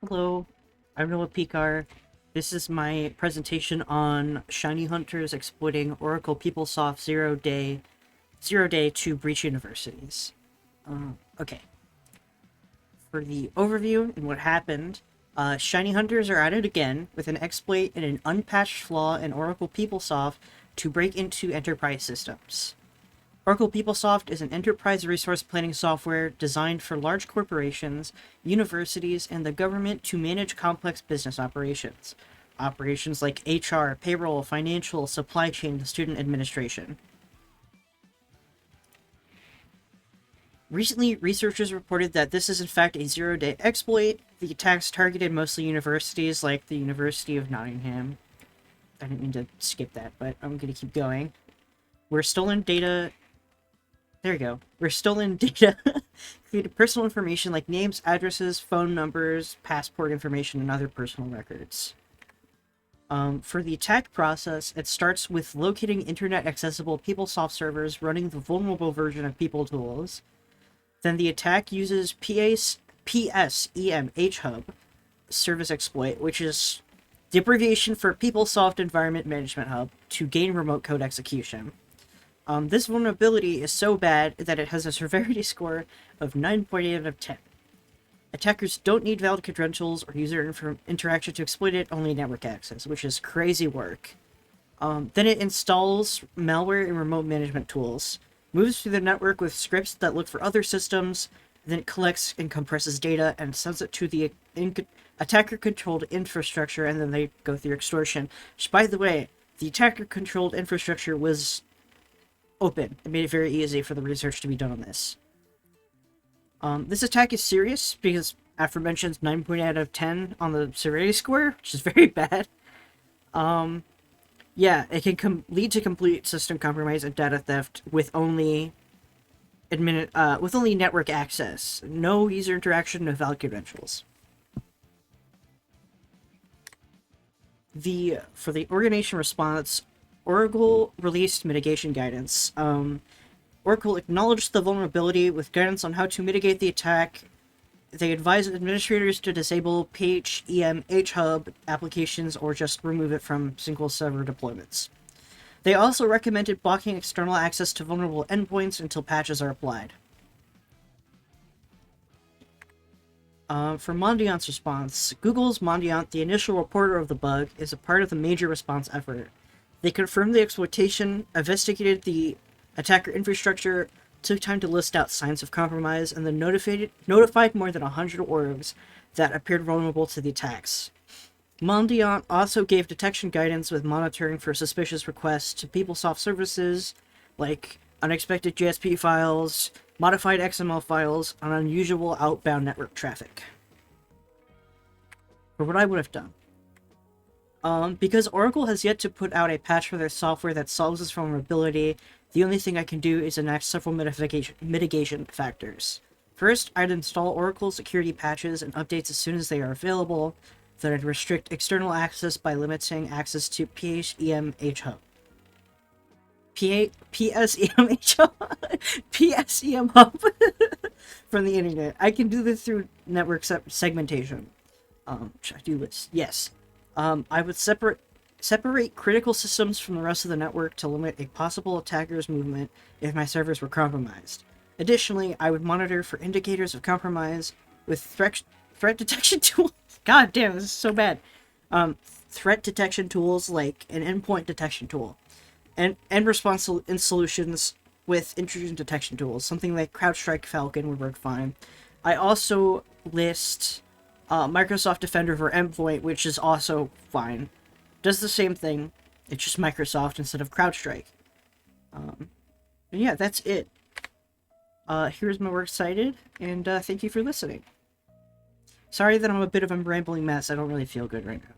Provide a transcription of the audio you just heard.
Hello, I'm Noah Pikar. This is my presentation on Shiny Hunters exploiting Oracle PeopleSoft zero day to breach universities. Okay, for the overview and what happened, Shiny Hunters are at it again with an exploit and an unpatched flaw in Oracle PeopleSoft to break into enterprise systems. Oracle PeopleSoft is an enterprise resource planning software designed for large corporations, universities, and the government to manage complex business operations. Operations like HR, payroll, financial, supply chain, and student administration. Recently, researchers reported that this is in fact a zero-day exploit. The attacks targeted mostly universities like the University of Nottingham. I didn't mean to skip that, but I'm going to keep going. Where stolen data There you go. We're stolen data, created personal information like names, addresses, phone numbers, passport information, and other personal records. For the attack process, it starts with locating internet-accessible PeopleSoft servers running the vulnerable version of PeopleTools. Then the attack uses PSEMH Hub service exploit, which is the abbreviation for PeopleSoft Environment Management Hub, to gain remote code execution. This vulnerability is so bad that it has a severity score of 9.8 out of 10. Attackers don't need valid credentials or user interaction to exploit it, only network access, which is crazy work. Then it installs malware and remote management tools, moves through the network with scripts that look for other systems, then it collects and compresses data and sends it to the attacker-controlled infrastructure, and then they go through extortion. Which, by the way, the attacker-controlled infrastructure was open. It made it very easy for the research to be done on this. This attack is serious because aforementioned 9.8 out of 10 on the severity score, which is very bad. Yeah, it can lead to complete system compromise and data theft with only network access, no user interaction, no valid credentials. For the organization response, Oracle released mitigation guidance. Oracle acknowledged the vulnerability with guidance on how to mitigate the attack. They advised administrators to disable PHEMH Hub applications or just remove it from single server deployments. They also recommended blocking external access to vulnerable endpoints until patches are applied. For Mondiant's response, Google's Mondiant, the initial reporter of the bug, is a part of the major response effort. They confirmed the exploitation, investigated the attacker infrastructure, took time to list out signs of compromise, and then notified more than 100 orgs that appeared vulnerable to the attacks. Mondiant also gave detection guidance with monitoring for suspicious requests to PeopleSoft services, like unexpected JSP files, modified XML files, and unusual outbound network traffic. For what I would have done. Because Oracle has yet to put out a patch for their software that solves this vulnerability, the only thing I can do is enact several mitigation factors. First, I'd install Oracle security patches and updates as soon as they are available. Then I'd restrict external access by limiting access to PSEMH Hub. PSEMH Hub? PSEM Hub from the internet. I can do this through network segmentation. Should I do this? Yes. I would separate critical systems from the rest of the network to limit a possible attacker's movement if my servers were compromised. Additionally, I would monitor for indicators of compromise with threat detection tools. God damn, this is so bad. Threat detection tools like an endpoint detection tool, and response solutions with intrusion detection tools. Something like CrowdStrike Falcon would work fine. I also list Microsoft Defender for Endpoint, which is also fine. Does the same thing. It's just Microsoft instead of CrowdStrike. And yeah, that's it. Here's my works cited, and thank you for listening. Sorry that I'm a bit of a rambling mess. I don't really feel good right now.